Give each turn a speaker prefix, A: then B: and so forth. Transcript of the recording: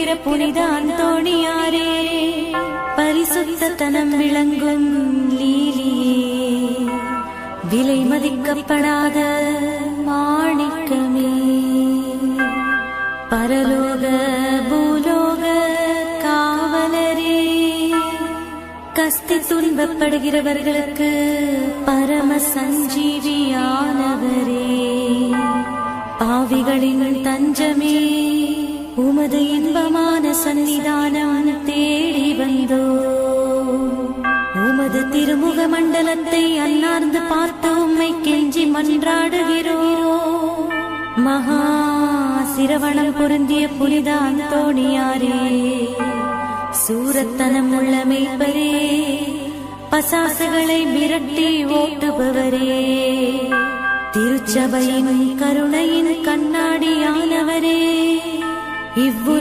A: இருக்கிற புனித அந்தோணியாரே, பரிசுத்தத்தனம் விளங்கும் லீலியே, விலை மதிக்கப்படாத மாணிக்கமே, பரலோக பூலோக காவலரே, கஸ்தி துன்பப்படுகிறவர்களுக்கு பரம சஞ்சீவியானவரே, பாவிகளின் தஞ்சமே, உமது இன்பமான சன்னிதானம் தேடி வந்தோ, உமது திருமுக மண்டலத்தை அன்னார்ந்து பார்த்து உம்மை கெஞ்சி மன்றாடுகிறோம். மகா சிரவணம் பொருந்திய புனித அந்தோணியாரே, சூரத்தனம் உள்ள மேய்ப்பரே, பசாசுகளை விரட்டி ஓட்டுபவரே, திருச்சபையின் கருணையின் கண்ணாடியானவரே, இவ்வுல